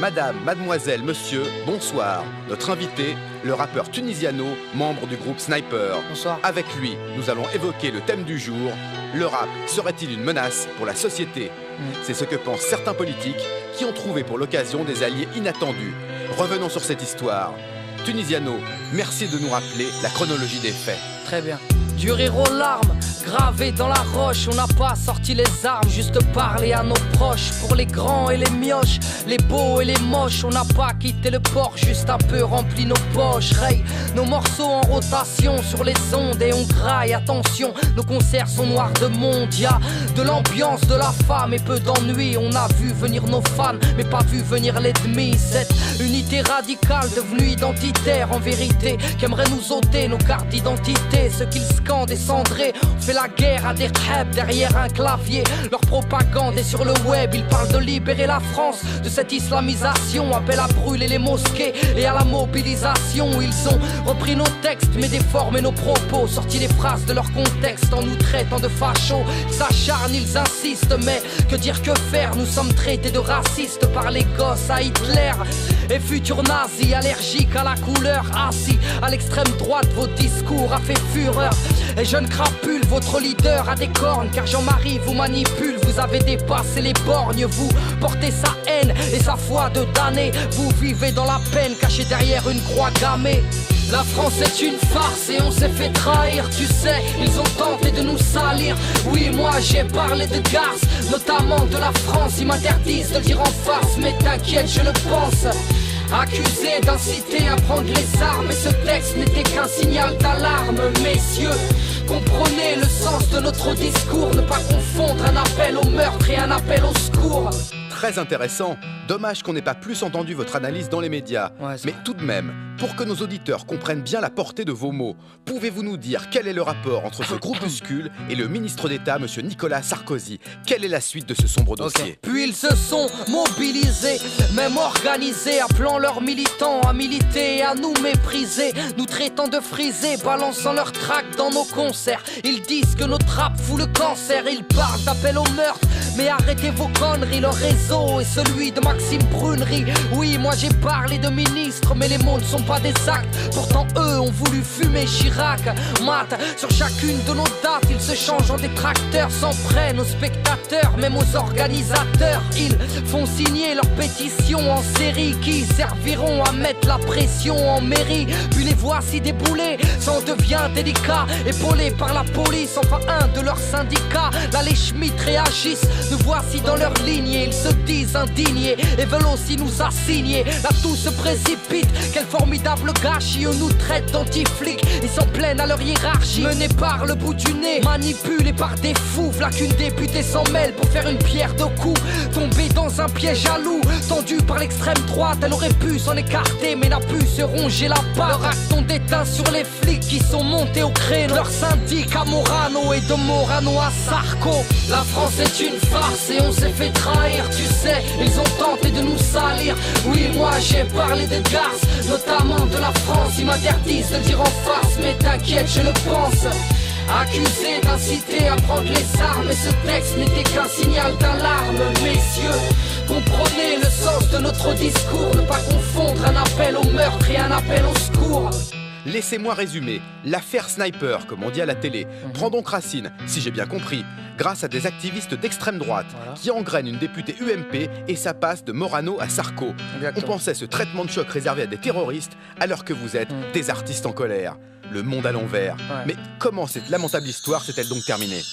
Madame, mademoiselle, monsieur, bonsoir. Notre invité, le rappeur Tunisiano, membre du groupe Sniper. Bonsoir. Avec lui, nous allons évoquer le thème du jour. Le rap serait-il une menace pour la société ? C'est ce que pensent certains politiques qui ont trouvé pour l'occasion des alliés inattendus. Revenons sur cette histoire. Tunisiano, merci de nous rappeler la chronologie des faits. Très bien. Du rire aux larmes, gravé dans la roche. On n'a pas sorti les armes, juste parlé à nos proches. Pour les grands et les mioches, les beaux et les moches. On n'a pas quitté le port, juste un peu rempli nos poches. Raye nos morceaux en rotation sur les ondes et on graille. Attention, nos concerts sont noirs de monde. Y'a de l'ambiance, de la femme et peu d'ennui. On a vu venir nos fans, mais pas vu venir l'ennemi. Cette unité radicale devenue identitaire en vérité, qui aimerait nous ôter nos cartes d'identité. Ce qu'ils scandent et cendrés, on fait la guerre à des khèbs derrière un clavier. Leur propagande est sur le web, ils parlent de libérer la France de cette islamisation. Appellent à brûler les mosquées et à la mobilisation. Ils ont repris nos textes mais déformé nos propos, sorti les phrases de leur contexte en nous traitant de fachos. Ils s'acharnent, ils insistent, mais que dire, que faire? Nous sommes traités de racistes par les gosses à Hitler et futurs nazis, allergiques à la couleur, assis à l'extrême droite. Vos discours a fait fureur. Et jeune crapule, votre leader a des cornes, car Jean-Marie vous manipule. Vous avez dépassé les borgnes, vous portez sa haine et sa foi de damné. Vous vivez dans la peine, caché derrière une croix gammée. La France est une farce et on s'est fait trahir. Tu sais, ils ont tenté de nous salir. Oui, moi j'ai parlé de Garce, notamment de la France. Ils m'interdisent de le dire en face, mais t'inquiète, je le pense. Accusé d'inciter à prendre les armes, et ce texte n'était qu'un signal d'alarme. Messieurs, comprenez le sens de notre discours. Ne pas confondre un appel au meurtre et un appel au secours. Très intéressant. Dommage qu'on n'ait pas plus entendu votre analyse dans les médias. Ouais, mais tout de même, pour que nos auditeurs comprennent bien la portée de vos mots, pouvez-vous nous dire quel est le rapport entre ce groupuscule et le ministre d'État, M. Nicolas Sarkozy? Quelle est la suite de ce sombre dossier? Puis ils se sont mobilisés, même organisés, appelant leurs militants à militer et à nous mépriser, nous traitant de frisés, balançant leurs tracts dans nos concerts. Ils disent que notre rap fout le cancer, ils parlent d'appel au meurtre, mais arrêtez vos conneries. Leur réseau est celui de Maxime Brunerie. Oui, moi j'ai parlé de ministre, mais les mots ne sont pas des actes. Pourtant eux ont voulu fumer Chirac. Mat, sur chacune de nos dates, ils se changent en détracteurs, s'en prennent aux spectateurs, même aux organisateurs. Ils font signer leurs pétitions en série qui serviront à mettre la pression en mairie. Puis les voici déboulés, ça en devient délicat. Épaulés par la police, enfin un de leurs syndicats. Là les Schmitt réagissent, nous voici dans leur lignée. Ils se disent indignés et veulent aussi nous assigner. Là tout se précipite, quel formidable gâchis. Eux nous traitent d'anti-flics, ils s'en plaignent à leur hiérarchie. Menés par le bout du nez, manipulés par des fous. V'là qu'une députée s'en mêle pour faire une pierre de coups. Tombée dans un piège à loup, tendue par l'extrême droite. Elle aurait pu s'en écarter mais n'a pu se ronger la patte. Leurs actes ont déteint sur les flics qui sont montés au créneau. Leur syndic à Morano et de Morano à Sarko. La France est une farce et on s'est fait trahir. Tu sais, ils ont tenté de nous salir. Oui, moi j'ai parlé de Garce, notamment de la France. Ils m'interdisent de le dire en face, mais t'inquiète, je le pense. Accusé d'inciter à prendre les armes, et ce texte n'était qu'un signal d'alarme. Messieurs, comprenez le sens de notre discours. Ne pas confondre un appel au meurtre et un appel au secours. Laissez-moi résumer. L'affaire Sniper, comme on dit à la télé, prend donc racine, si j'ai bien compris, grâce à des activistes d'extrême droite qui engrainent une députée UMP et ça passe de Morano à Sarko. Exactement. On pensait ce traitement de choc réservé à des terroristes alors que vous êtes des artistes en colère. Le monde à l'envers. Mais comment cette lamentable histoire s'est-elle donc terminée?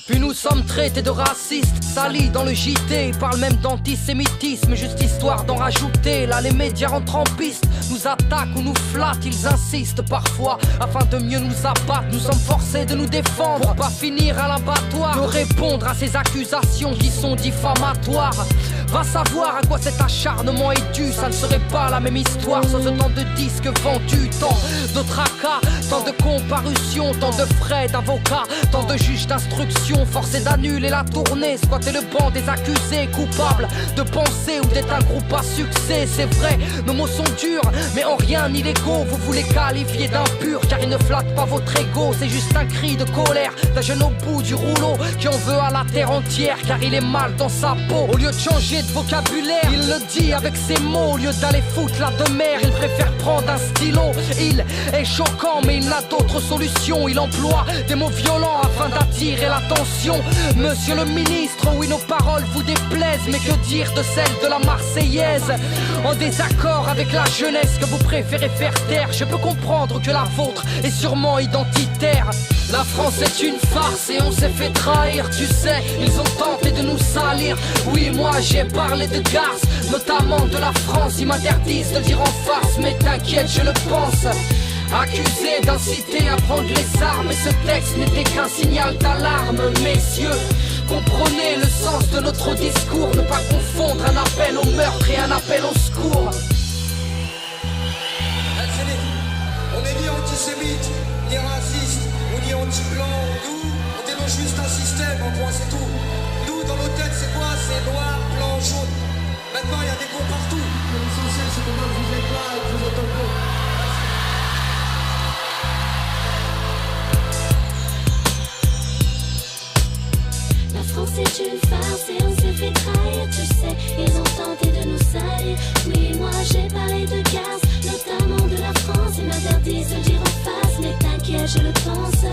Puis nous sommes traités de racistes, salis dans le JT. Ils parlent même d'antisémitisme, juste histoire d'en rajouter. Là les médias rentrent en piste, nous attaquent ou nous flattent. Ils insistent parfois afin de mieux nous abattre. Nous sommes forcés de nous défendre pour pas finir à l'abattoir, de répondre à ces accusations qui sont diffamatoires. Va savoir à quoi cet acharnement est dû. Ça ne serait pas la même histoire sans autant de disques vendus. Tant de tracas, tant de comparutions, tant de frais d'avocats, tant de juges d'instruction forcés d'annuler la tournée, squatter le banc des accusés coupables de penser ou d'être un groupe à succès. C'est vrai, nos mots sont durs, mais en rien illégaux. Vous voulez qualifier d'impur car il ne flatte pas votre ego. C'est juste un cri de colère d'un jeune au bout du rouleau qui en veut à la terre entière car il est mal dans sa peau. Au lieu de changer de vocabulaire, il le dit avec ses mots. Au lieu d'aller foutre la demeure, il préfère prendre un stylo. Il est choquant mais il n'a d'autre solution. Il emploie des mots violents afin d'attirer l'attention. Monsieur le ministre, oui nos paroles vous déplaisent, mais que dire de celles de la Marseillaise? En désaccord avec la jeunesse que vous préférez faire taire, je peux comprendre que la vôtre est sûrement identitaire. La France est une farce et on s'est fait trahir, tu sais, ils ont tenté de nous salir. Oui, moi j'ai parlé de garce, notamment de la France. Ils m'interdisent de dire en face, mais t'inquiète, je le pense. Accusé d'inciter à prendre les armes, et ce texte n'était qu'un signal d'alarme. Messieurs, comprenez le sens de notre discours, ne pas confondre un appel au meurtre et un appel au secours. On n'est ni antisémite, ni raciste, ou ni anti-blanc. Nous, on dénonce juste un système, en point c'est tout. Nous, dans nos têtes, c'est quoi? C'est noir, blanc, jaune. Maintenant, il y a des cons partout. L'essentiel, c'est que vous êtes là et que vous êtes en gros. La France est une farce et on s'est fait trahir, tu sais, ils ont tenté de nous salir. Oui, moi j'ai parlé de gaz, notamment de la France. Ils m'interdisent de dire en face, mais t'inquiète, je le pense.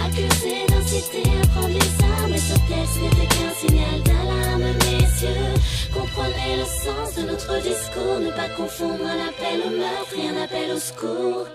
Accusé d'inciter à prendre les armes, et ce texte n'était qu'un signal d'alarme. Messieurs, comprenez le sens de notre discours, ne pas confondre un appel au meurtre et un appel au secours.